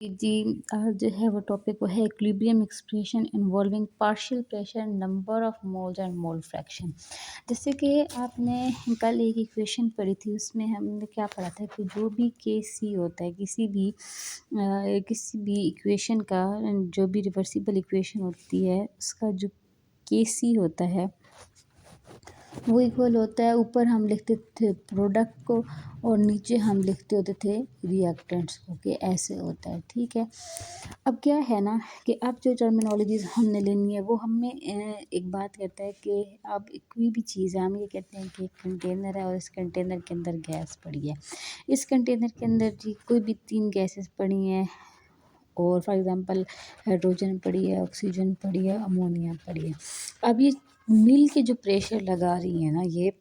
जी, आज जो है वो टॉपिक वो है equilibrium expression involving partial pressure, number of moles and mole fraction. जैसे कि आपने कल एक इक्वेशन पढ़ी थी, उसमें हमने क्या पढ़ा था कि जो भी के सी होता है किसी भी इक्वेशन का, जो भी रिवर्सिबल इक्वेशन होती है उसका जो के सी होता है वो इक्वल होता है, ऊपर हम लिखते थे प्रोडक्ट को और नीचे हम लिखते होते थे रिएक्टेंट्स को, कि ऐसे होता है। ठीक है, अब क्या है ना कि अब जो टर्मिनोलॉजीज हमने लेनी है वो हमें एक बात कहता है कि अब कोई भी चीज़ है, हम ये कहते हैं कि एक कंटेनर है और इस कंटेनर के अंदर गैस पड़ी है। इस कंटेनर के अंदर जी कोई भी 3 गैसेस पड़ी हैं, और फॉर एग्ज़ाम्पल हाइड्रोजन पड़ी है, ऑक्सीजन पड़ी है, अमोनिया पड़ी है। अब ये मिल के जो प्रेशर लगा रही है ना, ये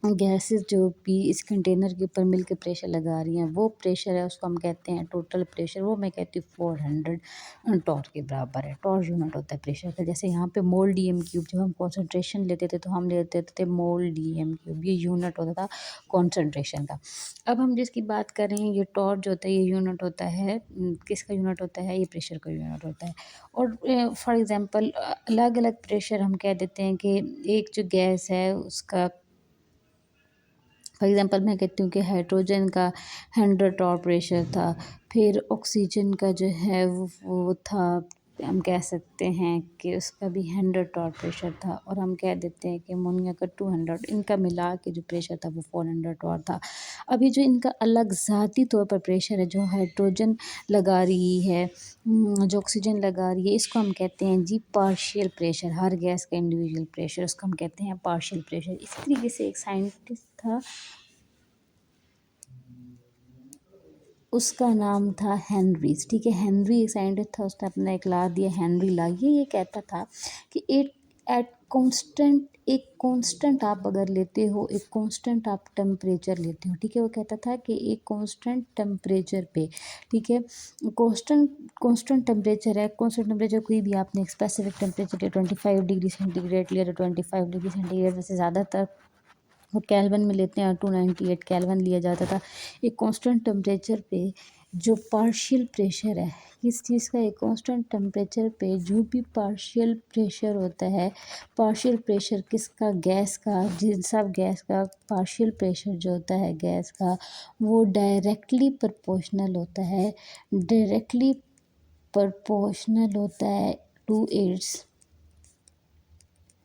गैसेस जो भी इस कंटेनर के ऊपर मिल के प्रेशर लगा रही हैं, वो प्रेशर है, उसको हम कहते हैं टोटल प्रेशर। वो मैं कहती हूँ 400 टॉर के बराबर है। टॉर यूनिट होता है प्रेशर का। जैसे यहाँ पे मोल डी एम क्यूब, जब हम कॉन्सेंट्रेशन लेते थे तो हम लेते थे मोल डी एम क्यूब, ये यूनिट होता था कॉन्सेंट्रेशन का। अब हम जिसकी बात कर रहे हैं, ये टॉर जो होता है ये यूनिट होता है, किसका यूनिट होता है, ये प्रेशर का यूनिट होता है। और फॉर एग्ज़ाम्पल अलग अलग प्रेशर हम कह देते हैं कि एक जो गैस है उसका, फॉर एग्ज़ाम्पल मैं कहती हूँ कि हाइड्रोजन का 100 टॉर प्रेशर था, फिर ऑक्सीजन का जो है वो था, हम कह सकते हैं कि उसका भी 100 टॉर प्रेशर था, और हम कह देते हैं कि अमोनिया का 200, इनका मिला के जो प्रेशर था वो 400 टॉर था। अभी जो इनका अलग ज़ाती तौर पर प्रेशर है, जो हाइड्रोजन लगा रही है, जो ऑक्सीजन लगा रही है, इसको हम कहते हैं जी पार्शियल प्रेशर। हर गैस का इंडिविजुअल प्रेशर, उसको हम कहते हैं पार्शियल प्रेशर। इसी तरीके से एक साइंटिस्ट था, उसका नाम था हेनरीज। ठीक है, हेनरी एक साइंटिस्ट था, उसने अपना एक ला दिया, हेनरी ला। ये कहता था कि एक कांस्टेंट आप अगर लेते हो, एक कांस्टेंट आप टेम्परेचर लेते हो, ठीक है, वो कहता था कि एक कांस्टेंट टेम्परेचर पे, ठीक है, कांस्टेंट टेम्परेचर है, कांस्टेंट टेम्परेचर कोई भी आपने एक स्पेसिफिक टेम्परेचर लिया, 25 डिग्री सेंटीग्रेड लिया तो 25 डिग्री सेंटीग्रेड, वैसे ज़्यादातर वो केल्विन में लेते हैं, 298 केल्विन लिया जाता था। एक कांस्टेंट टेम्परेचर पे जो पार्शियल प्रेशर है, किस चीज़ का, एक कांस्टेंट टेम्परेचर पे जो भी पार्शियल प्रेशर होता है, पार्शियल प्रेशर किसका, गैस का, जिन सब गैस का पार्शियल प्रेशर जो होता है गैस का, वो डायरेक्टली प्रोपोर्शनल होता है, डायरेक्टली प्रोपोर्शनल होता है टू इट्स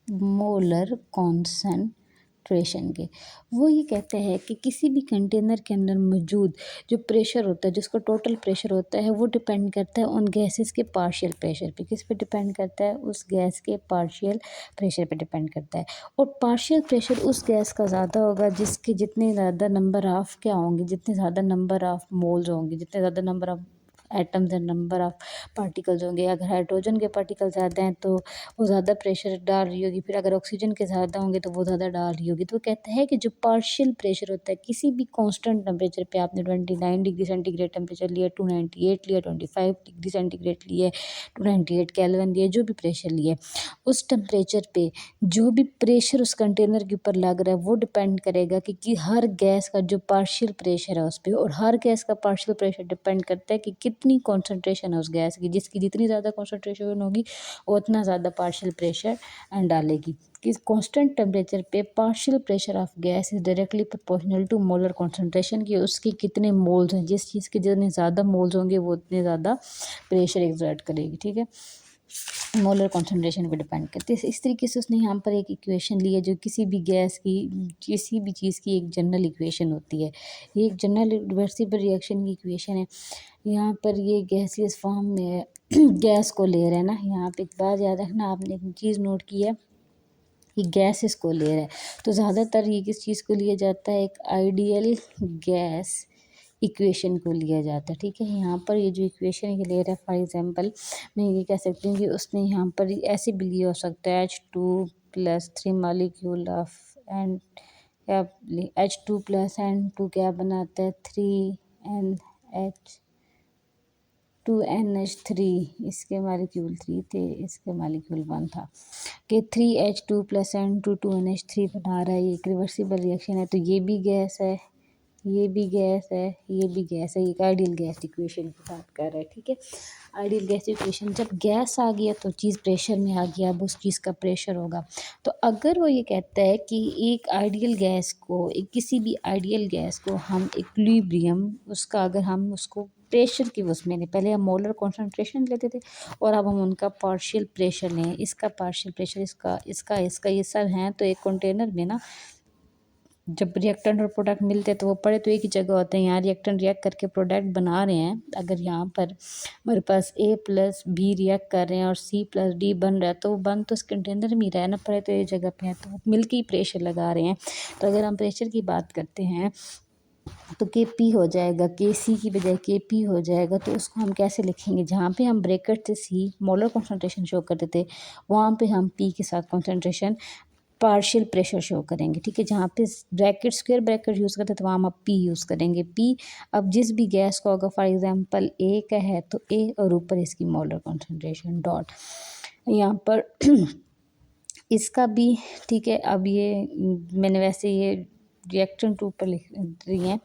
मोलर कॉन्सेंट्रेशन के। वो ये कहते हैं कि किसी भी कंटेनर के अंदर मौजूद जो प्रेशर होता है, जिसका टोटल प्रेशर होता है, वो डिपेंड करता है उन गैसेस के पार्शियल प्रेशर पे। किस पे डिपेंड करता है, उस गैस के पार्शियल प्रेशर पे डिपेंड करता है। और पार्शियल प्रेशर उस गैस का ज़्यादा होगा जिसके जितने ज़्यादा नंबर ऑफ़ क्या होंगे, जितने ज़्यादा नंबर ऑफ़ मोल्स होंगे, जितने ज़्यादा number of atoms and number of particles होंगे। अगर हाइड्रोजन के पार्टिकल ज़्यादा हैं तो वो ज़्यादा प्रेशर डाल रही होगी, फिर अगर ऑक्सीजन के ज़्यादा होंगे तो वो ज़्यादा डाल रही होगी। तो वो कहता है कि जो पार्शियल प्रेशर होता है किसी भी कांस्टेंट टेम्परेचर पे, आपने 29 डिग्री सेंटीग्रेड टेम्परेचर लिया, 298 लिया, 25 डिग्री सेंटीग्रेड लिए, 298 केल्विन लिए, जो भी प्रेशर लिए, उस टेम्परेचर पे जो भी प्रेशर उस कंटेनर के ऊपर लग रहा है वो डिपेंड करेगा कि हर गैस का जो पार्शियल प्रेशर है उस पर। और हर गैस का पार्शियल प्रेशर डिपेंड करता है कि कितनी कॉन्सेंट्रेशन है उस गैस की, जिसकी जितनी ज़्यादा कॉन्सेंट्रेशन होगी उतना ज़्यादा पार्शियल प्रेशर डालेगी। कि कांस्टेंट टेम्परेचर पे partial pressure of gas is directly proportional to molar concentration, की उसके कितने मोल्स हैं, जिस चीज़ के जितने ज़्यादा मोल्स होंगे वो उतने ज़्यादा प्रेशर एक्सर्ट करेगी। ठीक है, मोलर कॉन्सेंट्रेशन पे डिपेंड करते हैं। इस तरीके से उसने यहाँ पर एक इक्वेशन ली है जो किसी भी गैस की, किसी भी चीज़ की एक जनरल इक्वेशन होती है। ये एक जनरल रिवर्सिबल रिएक्शन की इक्वेशन है। यहाँ पर ये गैसियस फॉर्म में है, गैस को ले रहे हैं ना। यहाँ पे एक बात याद रखना, आपने एक चीज़ नोट की है कि गैस इसको ले रहा है, तो ज़्यादातर ये किस चीज़ को लिया जाता है, एक आइडियल गैस इक्वेशन को लिया जाता है। ठीक है, यहाँ पर ये जो इक्वेशन ये ले रहा है, फॉर एग्जांपल मैं ये कह सकती हूँ कि उसने यहाँ पर ऐसे भी लिया हो सकता है, H2+3 मॉलिक्यूल ऑफ एंड क्या, H2+N2 क्या बनाता है, 3NH2NH3, इसके मॉलिक्यूल 3 थे, इसके मॉलिक्यूल 1 था, कि 3H2+N2 2NH3 बना रहा है। ये एक रिवर्सिबल रिएक्शन है, तो ये भी गैस है, ये भी गैस है, ये भी गैस है, एक आइडियल गैस इक्वेशन की बात कर रहा है, ठीक है। आइडियल गैस इक्वेशन, जब गैस आ गया तो चीज़ प्रेशर में आ गया, अब उस चीज़ का प्रेशर होगा। तो अगर वो ये कहता है कि एक आइडियल गैस को, एक किसी भी आइडियल गैस को हम इक्विलिब्रियम उसका, अगर हम उसको प्रेशर की उसमें लें, पहले हम मोलर कॉन्सेंट्रेशन लेते थे और अब हम उनका पार्शियल प्रेशर लें, इसका पार्शियल प्रेशर, इसका ये सब हैं, तो एक कंटेनर में ना जब रिएक्टेंट और प्रोडक्ट मिलते हैं तो वो पड़े तो एक ही जगह होते हैं। यहाँ रिएक्टेंट रिएक्ट करके प्रोडक्ट बना रहे हैं, अगर यहाँ पर हमारे पास A प्लस बी रिएक्ट कर रहे हैं और C प्लस D बन रहा है, तो वो बन तो इस कंटेनर में ही रहना, पड़े तो एक जगह पे है, तो मिल के ही प्रेशर लगा रहे हैं। तो अगर हम प्रेशर की बात करते हैं तो Kp हो जाएगा, Kc की बजाय Kp हो जाएगा। तो उसको हम कैसे लिखेंगे, जहाँ पे हम ब्रैकेट से C मोलर कॉन्सेंट्रेशन शो करते थे, वहाँ पे हम P के साथ कॉन्सेंट्रेशन पार्शियल प्रेशर शो करेंगे, ठीक है। जहाँ पे ब्रैकेट स्क्वायर ब्रैकेट यूज़ करते हैं तो वहाँ हम पी यूज़ करेंगे, पी। अब जिस भी गैस का होगा, फॉर एग्जांपल ए का है तो ए और ऊपर इसकी मोलर कॉन्सेंट्रेशन डॉट यहाँ पर इसका भी, ठीक है। अब ये मैंने वैसे ये रिएक्टेंट ऊपर लिख रही हैं,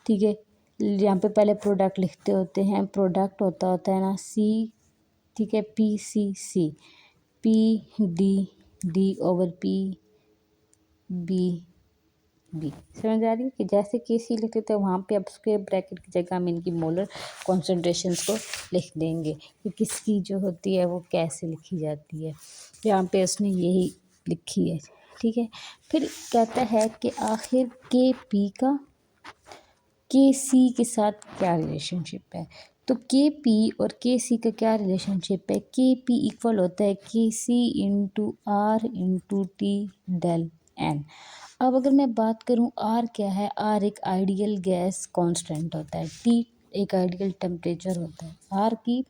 ठीक है। यहाँ पे पहले प्रोडक्ट लिखते होते हैं, प्रोडक्ट होता है ना सी, ठीक है, P D over P B समझ आ रही है कि जैसे Kc लिखते थे वहाँ पे अब स्क्वायर ब्रैकेट की जगह हम इनकी मोलर कॉन्सेंट्रेशंस को लिख देंगे कि किसकी जो होती है वो कैसे लिखी जाती है। यहाँ पे उसने यही लिखी है, ठीक है। फिर कहता है कि आखिर Kp का Kc के साथ क्या रिलेशनशिप है। तो Kp और Kc का क्या रिलेशनशिप है, Kp इक्वल होता है Kc into R into T del N. अब अगर मैं बात करूं R क्या है, R एक आइडियल गैस कांस्टेंट होता है, T एक आइडियल टेम्परेचर होता है। R की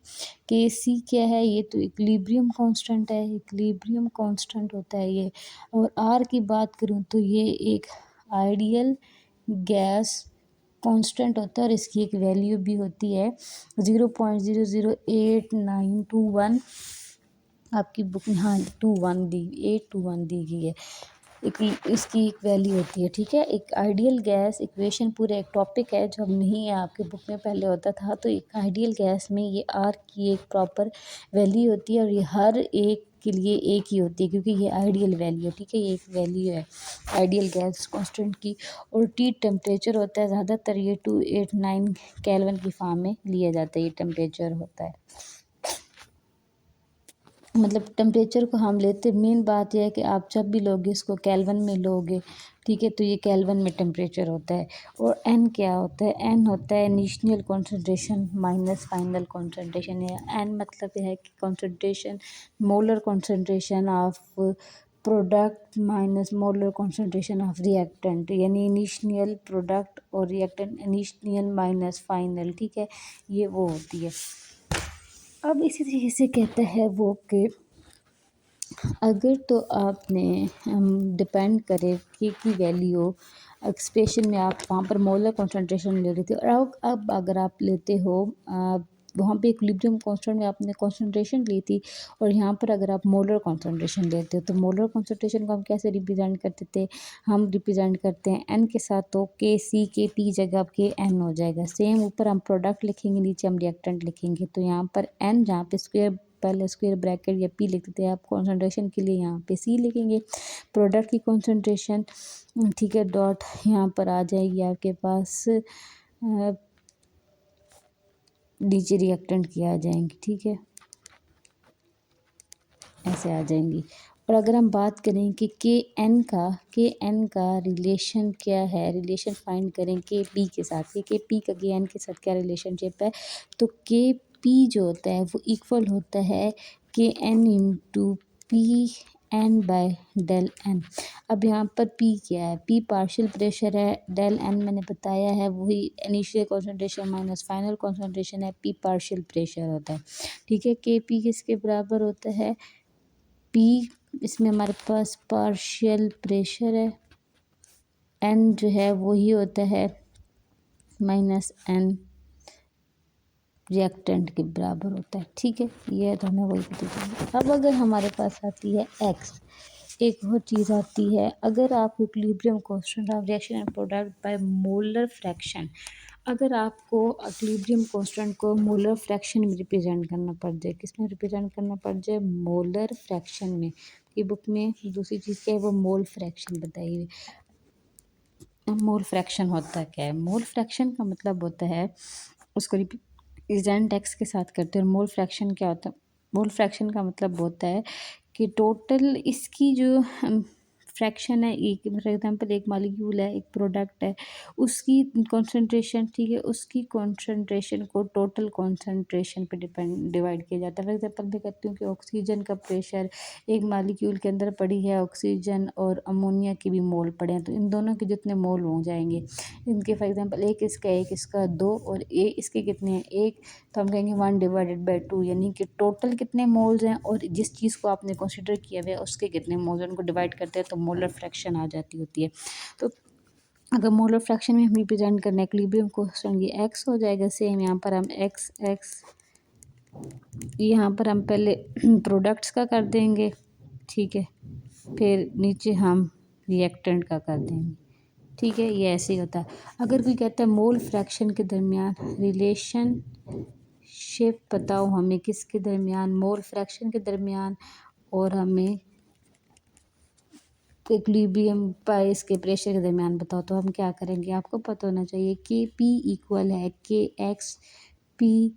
Kc क्या है, ये तो इक्विलिब्रियम कांस्टेंट है, इक्विलिब्रियम कांस्टेंट होता है ये। और R की बात करूं तो ये एक आइडियल गैस कांस्टेंट होता है और इसकी एक वैल्यू भी होती है 0.008921। आपकी बुक में हाँ 821 दी गई है, इसकी एक वैल्यू होती है, ठीक है। एक आइडियल गैस इक्वेशन पूरे एक टॉपिक है जो अब नहीं है, आपके बुक में पहले होता था। तो एक आइडियल गैस में ये आर की एक प्रॉपर वैल्यू होती है और ये हर एक के लिए एक ही होती है क्योंकि ये आइडियल वैल्यू है, ठीक है। ये एक वैल्यू है आइडियल गैस कांस्टेंट की। और टी टेम्परेचर होता है, ज़्यादातर ये 289 केल्विन की फॉर्म में लिया जाता है, ये टेम्परेचर होता है। मतलब टेम्परेचर को हम लेते, मेन बात यह है कि आप जब भी लोगे इसको केल्विन में लोगे, ठीक है, तो ये केल्विन में टेम्परेचर होता है। और एन क्या होता है, एन होता है initial concentration minus final concentration. या एन मतलब यह है कि concentration, molar concentration of product minus molar concentration of reactant, यानी इनिशियल प्रोडक्ट और रिएक्टेंट इनिशियल माइनस फाइनल, ठीक है, ये वो होती है। अब इसी तरीके से कहता है वो कि अगर तो आपने डिपेंड करे की वैल्यू एक्सप्रेशन में, आप वहाँ पर मोलर कॉन्सेंट्रेशन ले रहे थे और अब अगर आप लेते हो वहाँ पे इक्विलिब्रियम कांस्टेंट में आपने कॉन्सेंट्रेशन ली थी और यहाँ पर अगर आप मोलर कॉन्सेंट्रेशन लेते हो तो मोलर कॉन्सेंट्रेशन को हम कैसे रिप्रेजेंट करते थे, हम रिप्रेजेंट करते हैं एन के साथ। तो Kp जगह के एन हो जाएगा। सेम ऊपर हम प्रोडक्ट लिखेंगे, नीचे हम रिएक्टेंट लिखेंगे। तो यहाँ पर एन, जहाँ पे स्क्वायर पहले स्क्वायर ब्रैकेट या पी लिखते थे, आप कॉन्सेंट्रेशन के लिए यहाँ पे सी लिखेंगे, प्रोडक्ट की कॉन्सेंट्रेशन, ठीक है, डॉट यहाँ पर आ जाएगी आपके पास नीचे रिएक्टेंट की आ जाएंगी, ठीक है, ऐसे आ जाएंगी। और अगर हम बात करें कि के एन का रिलेशन क्या है, रिलेशन फाइंड करें के पी के साथ, के पी का के एन के साथ क्या रिलेशनशिप है, तो के पी जो होता है वो इक्वल होता है K N into P N by del N. अब यहाँ पर पी क्या है, पी पार्शियल प्रेशर है, डेल एन मैंने बताया है वही initial concentration minus final concentration है, पी पार्शियल प्रेशर होता है, ठीक है। के पी किसके बराबर होता है, पी, इसमें हमारे पास पार्शियल प्रेशर है, एन जो है वही होता है माइनस एन रिएक्टेंट के बराबर होता है, ठीक है। ये तो हमें वही पता चली। अब अगर हमारे पास आती है एक्स, एक और चीज़ आती है, अगर आपको equilibrium constant of reaction and product by molar fraction, अगर आपको इक्विलिब्रियम कांस्टेंट को मोलर फ्रैक्शन में रिप्रेजेंट करना पड़ जाए, किस में रिप्रेजेंट करना पड़ जाए, मोलर फ्रैक्शन में। ये बुक में दूसरी चीज़ क्या है, वो मोल फ्रैक्शन बताई हुई। मोल फ्रैक्शन होता क्या है, मोल फ्रैक्शन का मतलब होता है, उसको रिप्रेजेंट एक्स के साथ करते हैं। और मोल फ्रैक्शन क्या होता है, मोल फ्रैक्शन का मतलब होता है कि टोटल इसकी जो फ्रैक्शन है, एक फॉर एग्जांपल एक मालिक्यूल है, एक प्रोडक्ट है, उसकी कॉन्सेंट्रेशन, ठीक है, उसकी कॉन्सेंट्रेशन को टोटल कॉन्सेंट्रेशन पे डिवाइड किया जाता है। फॉर एग्जांपल मैं कहती हूँ कि ऑक्सीजन का प्रेशर, एक मालिक्यूल के अंदर पड़ी है ऑक्सीजन और अमोनिया के भी मोल पड़े हैं, तो इन दोनों के जितने मोल हो जाएंगे, इनके फॉर एग्जांपल एक इसका 2 और इसके कितने हैं, 1, तो हम कहेंगे 1/2, यानी कि टोटल कितने मोल्स हैं और जिस चीज़ को आपने कंसिडर किया हुआ है उसके कितने मोल्स हैं, उनको डिवाइड करते हैं तो मोलर फ्रैक्शन आ जाती होती है। तो अगर मोलर फ्रैक्शन में हम रिप्रेजेंट करना है इक्विलिब्रियम कांस्टेंट, ये एक्स हो जाएगा। सेम यहाँ पर हम एक्स यहाँ पर हम पहले प्रोडक्ट्स का कर देंगे, ठीक है, फिर नीचे हम रिएक्टेंट का कर देंगे, ठीक है। ये ऐसे ही होता है। अगर कोई कहता है मोल फ्रैक्शन के दरमियान रिलेशनशिप बताओ हमें, किसके दरमियान, मोल फ्रैक्शन के दरमियान और हमें इक्विलिब्रियम पर इसके प्रेशर के दरमियान बताओ, तो हम क्या करेंगे, आपको पता होना चाहिए कि पी इक्वल है K X P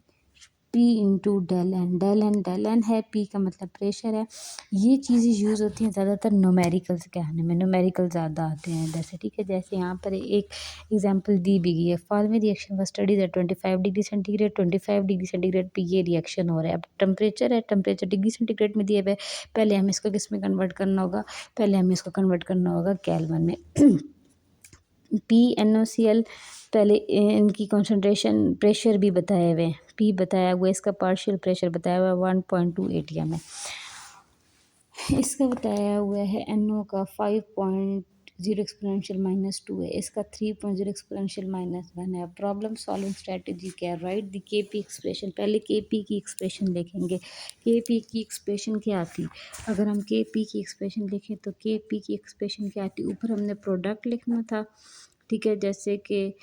into del N है, पी का मतलब प्रेशर है। ये चीज़ें यूज़ होती हैं ज़्यादातर न्यूमेरिकल्स के आने में, न्यूमेरिकल ज़्यादा आते हैं जैसे, ठीक है। जैसे यहाँ पर एक एग्जांपल दी भी गई है, following reaction was studied at 25 degree centigrade, 25 degree centigrade पे ये रिएक्शन हो रहा है। अब टेम्परेचर है, टेम्परेचर डिग्री सेंटीग्रेड में दिए हुए, पहले हमें इसको किस में कन्वर्ट करना होगा, पहले हमें इसको कन्वर्ट करना होगा केल्विन में। PnOCl, पहले इनकी कॉन्सेंट्रेशन प्रेशर भी बताए हुए हैं, P बताया हुआ है, इसका पार्शियल प्रेशर बताया हुआ है 1.2 ATM है। इसका बताया हुआ है NO का 5.0 एक्सपोनेंशियल -2 है, इसका 3.0 एक्सपोनेंशियल -1 है। प्रॉब्लम सॉल्विंग स्ट्रेटजी क्या है, राइट द KP एक्सप्रेशन। पहले KP की एक्सप्रेशन देखेंगे, KP की एक्सप्रेशन क्या आती, अगर हम KP की एक्सप्रेशन लिखें तो KP की एक्सप्रेशन क्या आती, ऊपर हमने प्रोडक्ट लिखना था, ठीक है, जैसे कि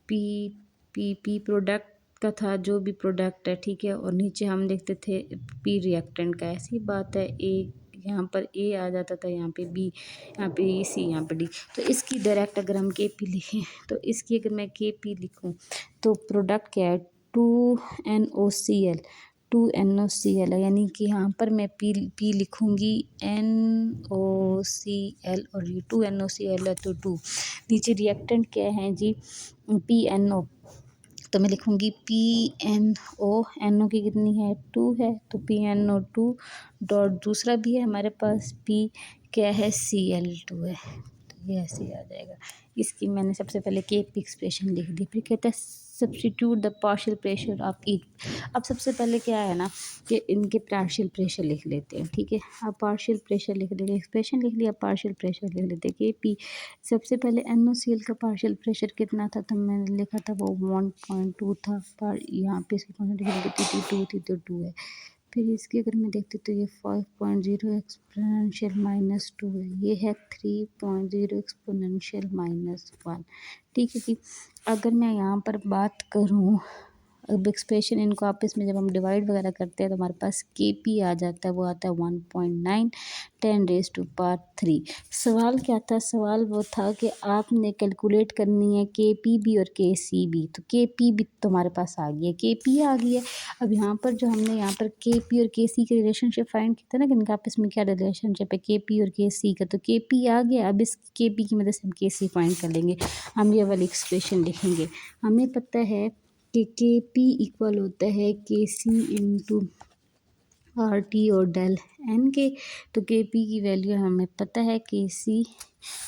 पी प्रोडक्ट का था, जो भी प्रोडक्ट है, ठीक है, और नीचे हम लिखते थे पी रिएक्टेंट का। ऐसी बात है, ए यहाँ पर ए आ जाता था, यहाँ पे बी, यहाँ पे सी, यहाँ पे डी। तो इसकी डायरेक्ट अगर हम के पी लिखें, तो इसकी अगर मैं के पी लिखूँ तो प्रोडक्ट क्या है, 2NOCl, 2NOCl है, यानी कि यहाँ पर मैं पी लिखूँगी NOCl और ये 2NOCl है तो 2। नीचे रिएक्टेंट क्या है जी, PNO, तो मैं लिखूँगी PNO की कितनी है, 2 है, तो PNO2 डॉट दूसरा भी है हमारे पास P क्या है, Cl2 है, तो ये ऐसे ही आ जाएगा। इसकी मैंने सबसे पहले के पी एक्सप्रेशन लिख दी, फिर कहता है substitute the partial pressure of each. अब सबसे पहले क्या है ना कि इनके पार्शियल प्रेशर लिख लेते हैं, ठीक है। अब पार्शियल प्रेशर लिख लेंगे, एक्सप्रेशन लिख लिया, पार्शियल प्रेशर लिख लेते हैं। के पी सबसे पहले NOCl का पार्शियल प्रेशर कितना था, तो मैंने लिखा था वो 1.2 था, पर यहाँ पे इसकी कॉन्सेंट्रेशन कितनी थी, 2 थी, तो 2 है। फिर इसकी अगर मैं देखती तो ये 5.0 एक्सपोनेंशियल -2 है, ये है 3.0 एक्सपोनेंशियल -1, ठीक है जी। अगर मैं यहाँ पर बात करूँ, अब एक्सप्रेशन इनको आपस में जब हम डिवाइड वगैरह करते हैं तो हमारे पास के पी आ जाता है, वो आता है 1.9 10⁻³ सवाल क्या था, सवाल वो था कि आपने कैलकुलेट करनी है के पी भी और के सी भी, तो के पी भी तुम्हारे पास आ गई है, के पी आ गई है। अब यहाँ पर जो हमने यहाँ पर के पी और के सी के रिलेशनशिप फाइंड किया था ना कि इनका आपस में क्या रिलेशनशिप है, के पी और के सी का, तो के पी आ गया। अब इस के पी की मदद से हम के सी फाइंड कर लेंगे, हम ये वाली एक्सप्रेशन लिखेंगे। हमें पता है कि के पी इक्वल होता है के सी इंटू आर टी और डेल एन के, तो के पी की वैल्यू हमें पता है, के सी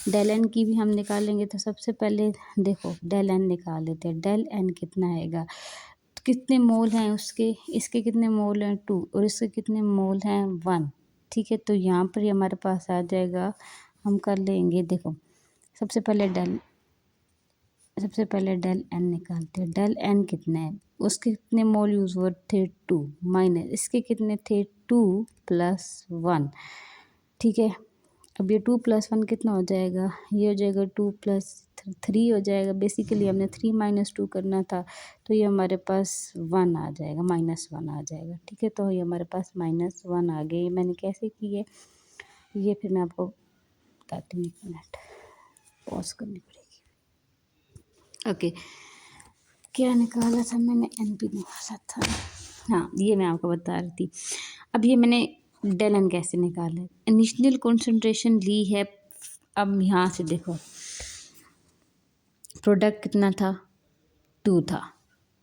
डेल एन की भी हम निकालेंगे। तो सबसे पहले देखो डेल एन निकाल लेते हैं, डेल एन कितना आएगा, तो कितने मोल हैं उसके, इसके कितने मोल हैं 2 और इसके कितने मोल हैं 1, ठीक है। तो यहाँ पर ही हमारे पास आ जाएगा, हम कर लेंगे, देखो सबसे पहले डेल एन निकालते हैं, डेल एन कितना है, उसके कितने मोल यूज़ हुए थे 2 माइनस इसके कितने थे 2 + 1, ठीक है। अब ये 2+1 कितना हो जाएगा, ये हो जाएगा 2+3 हो जाएगा। बेसिकली हमने 3 - 2 करना था, तो ये हमारे पास 1 आ जाएगा, -1 आ जाएगा। ठीक है, तो ये हमारे पास -1 आ गया। ये मैंने कैसे की है, ये फिर मैं आपको बताती हूँ। 1 मिनट पॉज करनी पड़ेगी। ओके, क्या निकाला था मैंने, NP निकाला था। हाँ, ये मैं आपको बता रही थी। अब ये मैंने डेल एन कैसे निकाला है, इनिशियल कॉन्सेंट्रेशन ली है। अब यहाँ से देखो प्रोडक्ट कितना था, 2 था,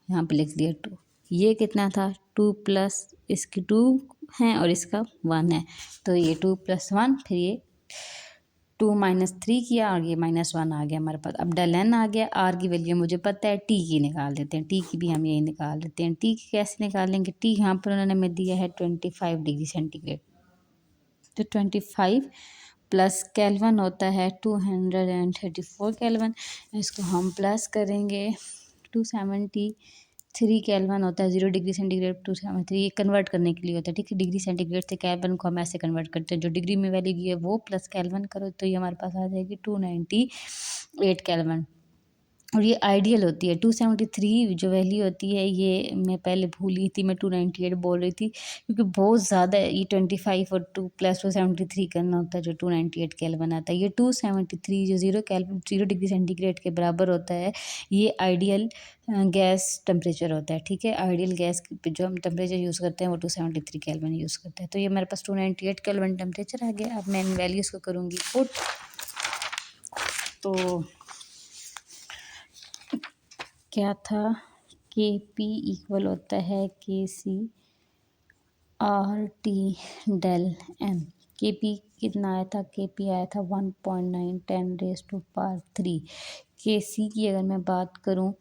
यहाँ पे लिख दिया 2। ये कितना था, 2 प्लस इसकी 2 है और इसका 1 है, तो ये 2+1, फिर ये 2 - 3 किया और ये -1 आ गया हमारे पास। अब डेल एन आ गया। आर की वैल्यू मुझे पता है, टी की निकाल देते हैं, टी की भी हम यही निकाल देते हैं। टी की कैसे निकालेंगे, टी यहाँ पर उन्होंने हमें दिया है 25 डिग्री सेंटीग्रेड, तो 25 प्लस केल्विन होता है 234 केल्विन। इसको हम प्लस करेंगे, 273 केल्विन होता है 0 डिग्री सेंटीग्रेड, 273 ये कन्वर्ट करने के लिए होता है। ठीक है, डिग्री सेंटीग्रेड से केल्विन को हम ऐसे कन्वर्ट करते हैं, जो डिग्री में वैल्यू दी है वो प्लस केल्विन करो, तो ये हमारे पास आ जाएगी 298 केल्विन। और ये आइडियल होती है। 273 जो वैल्यू होती है, ये मैं पहले भूल गई थी, मैं 298 बोल रही थी, क्योंकि बहुत ज़्यादा है। ये 25 और 2 प्लस 273 करना होता है, जो 298 केल्विन आता है। ये 273 जो 0 डिग्री सेंटीग्रेड के बराबर होता है, ये आइडियल गैस टेम्परेचर होता है। ठीक है, आइडियल गैस पे जो हम टेम्परेचर यूज़ करते हैं वो 273 केल्विन यूज़ करते हैं। तो ये मेरे पास 298 केल्विन टेम्परेचर आ गया। अब मैं इन वैल्यूज़ को करूँगी पुट, तो क्या था, KP इक्वल होता है KC/RT डेल एन। KP कितना आया था, KP आया था 1.9 10⁻³ KC की अगर मैं बात करूं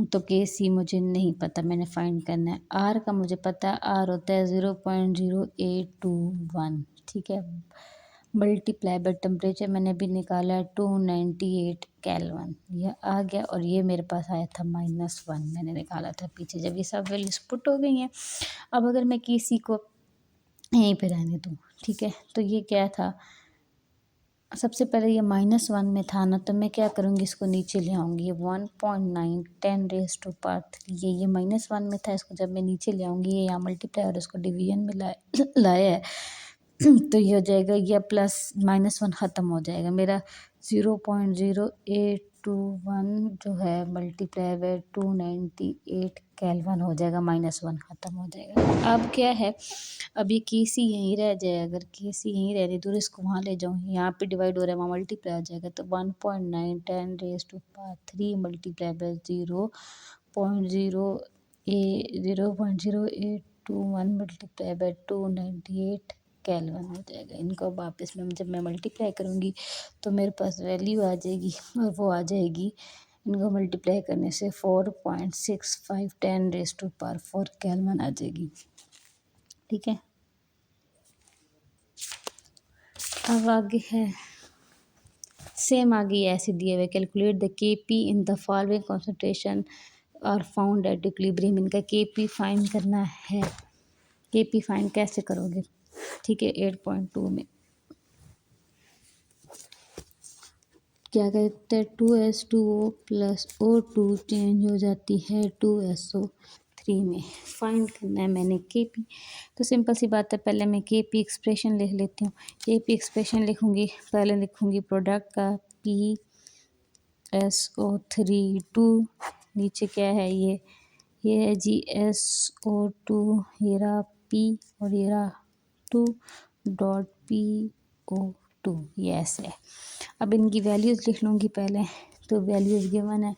तो KC मुझे नहीं पता, मैंने फाइंड करना है। R का मुझे पता है, R होता है 0.0821। ठीक है, मल्टीप्लाई बाय टेम्परेचर मैंने भी निकाला है 298 केल्विन, यह आ गया। और ये मेरे पास आया था -1, मैंने निकाला था पीछे, जब ये सब वैल्यूज पुट हो गई हैं। अब अगर मैं KC को यहीं पे रहने दूँ, ठीक है, तो ये क्या था, सबसे पहले ये -1 में था ना, तो मैं क्या करूँगी, इसको नीचे ले आऊँगी। ये 1.9 10⁻³ ये -1 में था, इसको जब मैं नीचे ले आऊँगी, ये यहाँ मल्टीप्लाई और इसको डिवीजन में लाया है, तो ये हो जाएगा, ये प्लस -1 ख़त्म हो जाएगा मेरा। 0.0821 जो है मल्टीप्लाई बाय 298 केल्विन हो जाएगा, -1 ख़त्म हो जाएगा। अब क्या है, अब ये KC यहीं रह जाए, अगर KC यहीं रह रही तो इसको वहाँ ले जाऊँ, यहाँ पे डिवाइड हो रहा है, वहाँ मल्टीप्लाई हो जाएगा, तो 1.9 10⁻³ multiply by 0.0821 multiply by 298 kelvin हो जाएगा। इनको वापस में जब मैं मल्टीप्लाई करूँगी तो मेरे पास वैल्यू आ जाएगी, और वो आ जाएगी, इनको मल्टीप्लाई करने से 4.65 10⁻⁴ केल्विन आ जाएगी। ठीक है, अब आगे है सेम, आगे ऐसे दिए हुए, calculate the KP in the following concentration are found at equilibrium. इनका KP फाइंड करना है। KP फाइंड कैसे करोगे, ठीक है, 8.2 में क्या कहते हैं, 2H2O प्लस O2 चेंज हो जाती है 2SO3 में। फाइंड करना है मैंने KP, तो सिंपल सी बात है, पहले मैं KP एक्सप्रेशन लिख लेती हूँ। KP एक्सप्रेशन लिखूँगी, पहले लिखूँगी प्रोडक्ट का PSO3 2, नीचे क्या है, ये है जी SO2, ये रहा P और ये रहा 2.PO2, ये ऐसे है। अब इनकी वैल्यूज़ लिख लूँगी पहले, तो वैल्यूज़ गिवन है,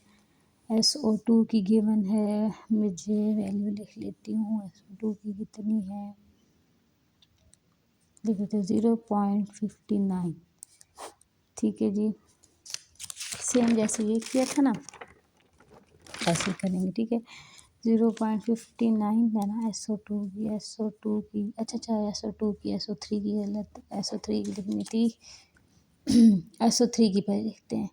SO2 की गिवन है, मुझे वैल्यू लिख लेती हूँ, SO2 की कितनी है, लिख लेते 0.59। ठीक है जी, सेम जैसे ये किया था ना ऐसे करेंगे। ठीक है, 0.59 है ना SO2 की, अच्छा SO2 की, SO3 की गलत, SO3 की लिखनी थी, SO3 की पहले लिखते हैं,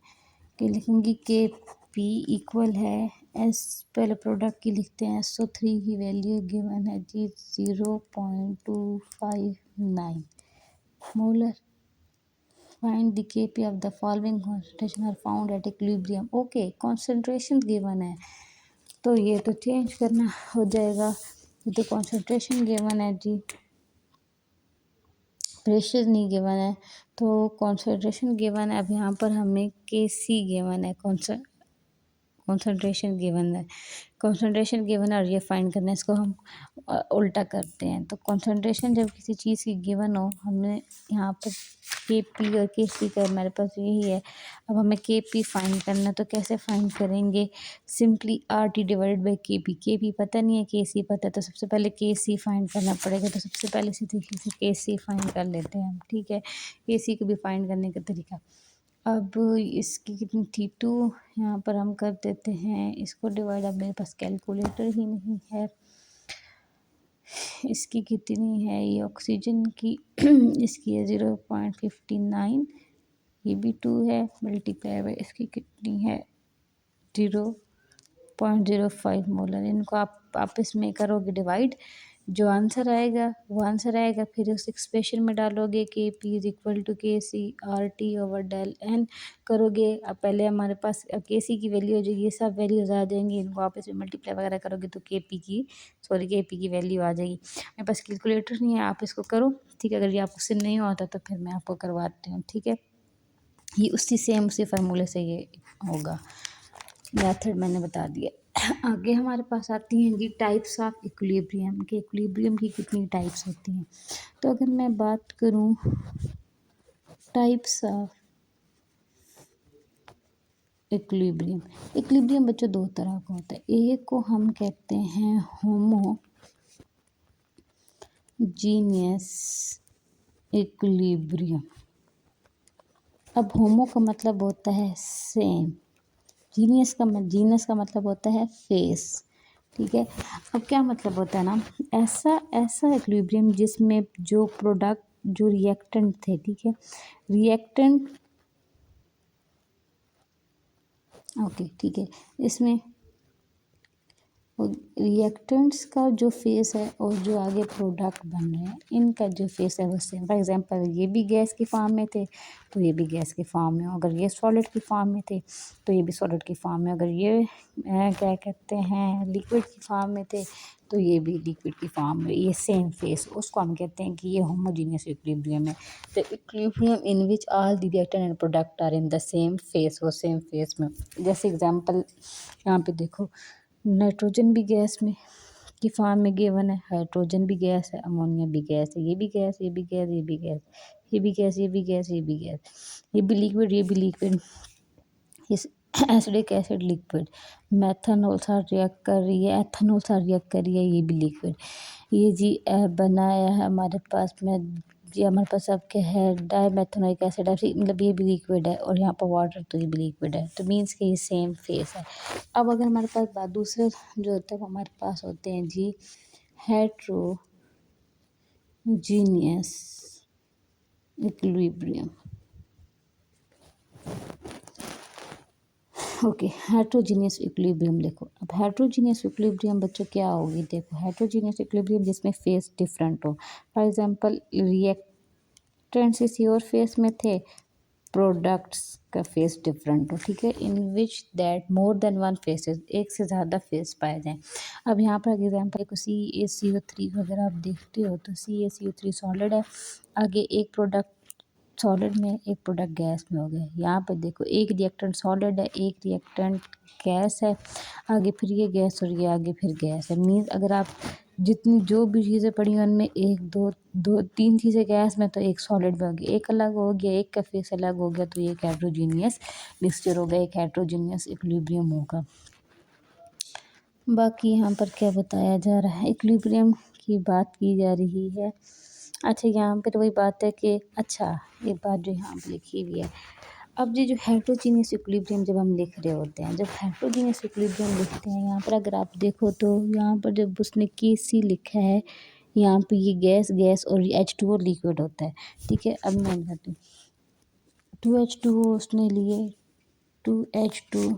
कि लिखूँगी KP इक्वल है पहले प्रोडक्ट की लिखते हैं, SO3 की वैल्यू गिवन है जी 0.259 molar. Find the Kp of the following concentration are found at equilibrium. Okay, concentration given है तो ये तो चेंज करना हो जाएगा, ये तो कॉन्सेंट्रेशन गिवन है जी, प्रेशर नहीं गिवन है। तो कॉन्सेंट्रेशन गिवन है, अब यहाँ पर हमें Kc गिवन है, कॉन्सेंट्रेशन गिवन है, कॉन्सेंट्रेशन गिवन है और ये फाइंड करना है, इसको हम उल्टा करते हैं। तो कॉन्सेंट्रेशन जब किसी चीज़ की गिवन हो, हमने यहाँ पर Kp और Kc का हमारे पास यही है। अब हमें Kp फाइंड करना है तो कैसे फाइंड करेंगे, simply RT divided by Kp। Kp पता नहीं है, Kc पता है, तो सबसे पहले Kc फाइंड करना पड़ेगा। तो सबसे पहले इसी तरीके से Kc फाइंड कर लेते हैं हम, ठीक है। Kc को भी फाइंड करने का तरीका, अब इसकी कितनी थी 2, यहाँ पर हम कर देते हैं इसको डिवाइड। अब मेरे पास कैलकुलेटर ही नहीं है, इसकी कितनी है ये ऑक्सीजन की इसकी है 0.59, ये भी 2 है, मल्टीप्लाई बाय इसकी कितनी है 0.05 मोलर। इनको आप आपस में करोगे डिवाइड, जो आंसर आएगा वो आंसर आएगा, फिर उस एक्सप्रेशन में डालोगे Kp is equal to Kc RT over del N करोगे। अब पहले हमारे पास Kc की वैल्यू हो जाएगी, ये सब वैल्यूज आ जाएंगी, इनको आपस में मल्टीप्लाई वगैरह करोगे तो Kp की वैल्यू आ जाएगी। मेरे पास कैलकुलेटर नहीं है, आप इसको करो, ठीक है। अगर ये आपको नहीं आता तो फिर मैं आपको करवाती हूँ, ठीक है। ये उसी फार्मूले से ये होगा, मेथड मैंने बता दिया। आगे हमारे पास आती हैं जी टाइप्स ऑफ इक्विलिब्रियम के, इक्विलिब्रियम की कितनी टाइप्स होती हैं। तो अगर मैं बात करूं टाइप्स ऑफ इक्विलिब्रियम, इक्विलिब्रियम बच्चों दो तरह का होता है। एक को हम कहते हैं होमोजीनियस इक्विलिब्रियम। अब होमो का मतलब होता है सेम, जीनियस का मतलब होता है फेस, ठीक है। अब क्या मतलब होता है ना, ऐसा इक्विलिब्रियम जिसमें जो प्रोडक्ट जो रिएक्टेंट थे, ठीक है, रिएक्टेंट ओके ठीक है, इसमें रिएक्टेंट्स का जो फेस है और जो आगे प्रोडक्ट बन रहे हैं इनका जो फेस है वो सेम। फॉर एग्जांपल ये भी गैस की फॉर्म में थे तो ये भी गैस की फॉर्म में, अगर ये सॉलिड की फॉर्म में थे तो ये भी सॉलिड की फॉर्म में, अगर ये क्या कहते हैं लिक्विड की फॉर्म में थे तो ये भी लिक्विड की फॉर्म में, ये सेम फेस, उसको हम कहते हैं कि ये होमोजीनियस इक्विलिब्रियम है। The equilibrium in which all the reactant and product are in the same phase, वो सेम फेस में। जैसे एग्जांपल यहाँ पे देखो, नाइट्रोजन भी गैस में की फॉर्म में गिवन है, हाइड्रोजन भी गैस है, अमोनिया भी गैस है, ये भी गैस, ये भी गैस, ये भी गैस, ये भी गैस, ये भी गैस, ये भी गैस, ये भी लिक्विड, ये भी लिक्विड, इस एसिडिक एसिड लिक्विड, मेथनॉल साथ रिएक्ट कर रही है, एथनॉल साथ रिएक्ट कर रही है, ये भी लिक्विड। ये जी बनाया है हमारे पास में, ये हमारे पास अब क्या है डाईमेथनोइक एसिड है, मतलब ये भी लिक्विड है, और यहाँ पर वाटर तो ये भी लिक्विड है, तो मीन्स कि ये सेम फेस है। अब अगर हमारे पास बात दूसरे जो होते हैं वो हमारे पास होते हैं जी heterogeneous equilibrium. Okay, heterogeneous equilibrium देखो, अब हेट्रोजीनियस इक्विलिब्रियम बच्चों क्या होगी, देखो हेट्रोजीनियस इक्विलिब्रियम जिसमें फेस डिफरेंट हो। फॉर एग्जांपल रिएक्टेंट्स किसी और फेस में थे, प्रोडक्ट्स का फेस डिफरेंट हो, ठीक है, in which that more than one phases, एक से ज़्यादा फेस पाए जाएं। अब यहाँ पर एग्जांपल को CaCO3 वगैरह आप देखते हो तो CaCO3 सॉलिड है, आगे एक प्रोडक्ट सॉलिड में एक प्रोडक्ट गैस में हो गया। यहाँ पर देखो एक रिएक्टेंट सॉलिड है, एक रिएक्टेंट गैस है, आगे फिर ये गैस और ये आगे फिर गैस है। मीन्स अगर आप जितनी जो भी चीज़ें पड़ी हैं उनमें एक दो तीन चीज़ें गैस में तो एक सॉलिड में होगी, एक अलग हो गया, एक का फेस अलग हो गया, तो ये एक हेट्रोजीनियस मिक्सचर हो गया, एक हेट्रोजीनियस इक्विलिब्रियम होगा। बाकी यहाँ पर क्या बताया जा रहा है, इक्विलिब्रियम की बात की जा रही है। अच्छा, यहाँ पर वही बात है कि अच्छा एक बात जो यहाँ पर लिखी हुई है, अब ये जो हेट्रोजीनियस इक्विलिब्रियम जब हम लिख रहे होते हैं, जब हेट्रोजीनियस इक्विलिब्रियम लिखते हैं यहाँ पर अगर आप देखो तो यहाँ पर जब उसने Kc लिखा है, यहाँ पे ये गैस और H2O लिक्विड होता है, ठीक है। अब मैं बताती हूँ, 2H2O उसने लिए 2H2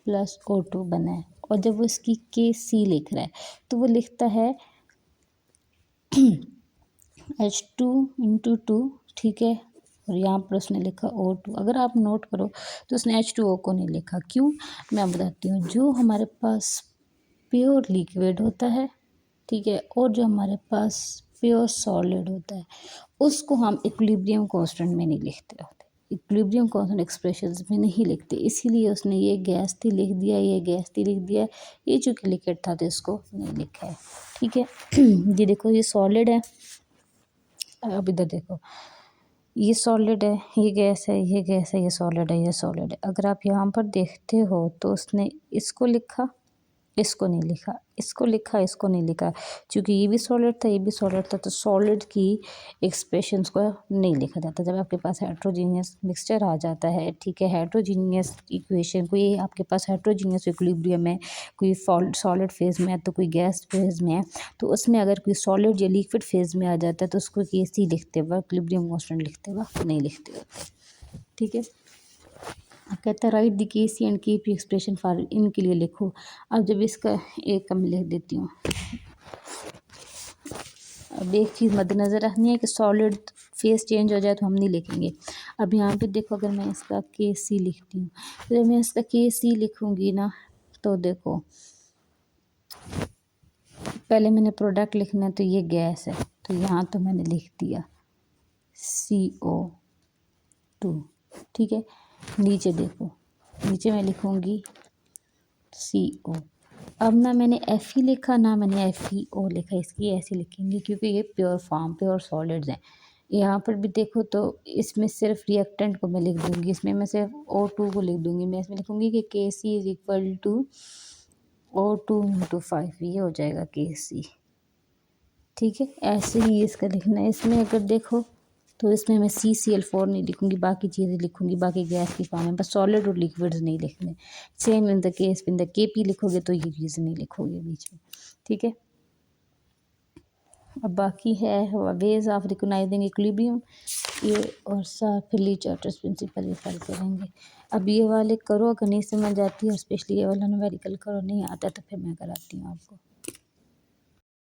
प्लस O2 बना है, और जब वो इसकी Kc लिख रहा है तो वो लिखता है H2 × 2, ठीक है, और यहाँ पर उसने लिखा O2। अगर आप नोट करो तो उसने H2O को नहीं लिखा, क्यों, मैं बताती हूँ। जो हमारे पास प्योर लिक्विड होता है, ठीक है, और जो हमारे पास प्योर सॉलिड होता है, उसको हम इक्विलिब्रियम कांस्टेंट में नहीं लिखते होते, इक्विलिब्रियम कांस्टेंट एक्सप्रेशंस में नहीं लिखते, इसीलिए उसने ये गैस थी लिख दिया, ये गैस थी लिख दिया, ये चूँकि लिक्विड था तो इसको नहीं लिखा है, ठीक है। ये देखो ये सॉलिड है, अब इधर देखो ये सॉलिड है, ये गैस है, ये गैस है, ये सॉलिड है, ये सॉलिड है। अगर आप यहाँ पर देखते हो तो उसने इसको लिखा, इसको नहीं लिखा, इसको लिखा, इसको नहीं लिखा, क्योंकि ये भी सॉलिड था, ये भी सॉलिड था, तो सॉलिड की एक्सप्रेशंस को नहीं लिखा जाता। जब आपके पास हेट्रोजीनियस मिक्सचर आ जाता है, ठीक है, हेट्रोजीनियस इक्वेशन, कोई आपके पास हेट्रोजीनियस इक्विलिब्रियम है, कोई सॉलिड फेज में है तो कोई गैस फेज में है, तो उसमें अगर कोई सॉलिड या लिक्विड फेज में आ जाता है तो उसको केसी लिखते हुआ, इक्विलिब्रियम कांस्टेंट लिखते हुआ नहीं लिखते होते, ठीक है। अब कहता है राइट द के सी एंड के पी एक्सप्रेशन फॉर, इनके लिए लिखो। अब जब इसका एक कम लिख देती हूँ। अब एक चीज़ मद्देनज़र रखनी है कि सॉलिड फेस चेंज हो जाए तो हम नहीं लिखेंगे। अब यहाँ पे देखो, अगर मैं इसका के सी लिखती हूँ, तो जब मैं इसका के सी लिखूँगी ना, तो देखो पहले मैंने प्रोडक्ट लिखना है, तो ये गैस है, तो यहाँ तो मैंने लिख दिया CO2, ठीक है। नीचे देखो, नीचे मैं लिखूँगी CO। अब ना मैंने Fe लिखा, ना मैंने FeO लिखा, इसकी ऐसे लिखेंगे क्योंकि ये प्योर फॉर्म, प्योर सॉलिड्स हैं। यहाँ पर भी देखो तो इसमें सिर्फ रिएक्टेंट को मैं लिख दूँगी, इसमें मैं सिर्फ O2 को लिख दूँगी, मैं इसमें लिखूँगी कि Kc is equal to O2 × 5, ये हो जाएगा Kc, ठीक है। ऐसे ही इसका लिखना है। इसमें अगर देखो तो इसमें मैं CCl4 नहीं लिखूँगी, बाकी चीज़ें लिखूँगी, बाकी गैस की फॉर्म है, बस सॉलिड और लिक्विड्स नहीं लिखने। Same in the case in the KP लिखोगे तो ये चीज़ नहीं लिखोगे बीच में, ठीक है। अब बाकी है वेज ऑफ रिकॉग्नाइजिंग इक्विलिब्रियम, ये और फिर ली चार्टर्स प्रिंसिपल ये फॉलो करेंगे। अब ये वाले करो, अगर नहीं समझ आती है, और स्पेशली ये वाला न्यूमेरिकल करो नहीं आता तो फिर मैं कराती हूँ आपको।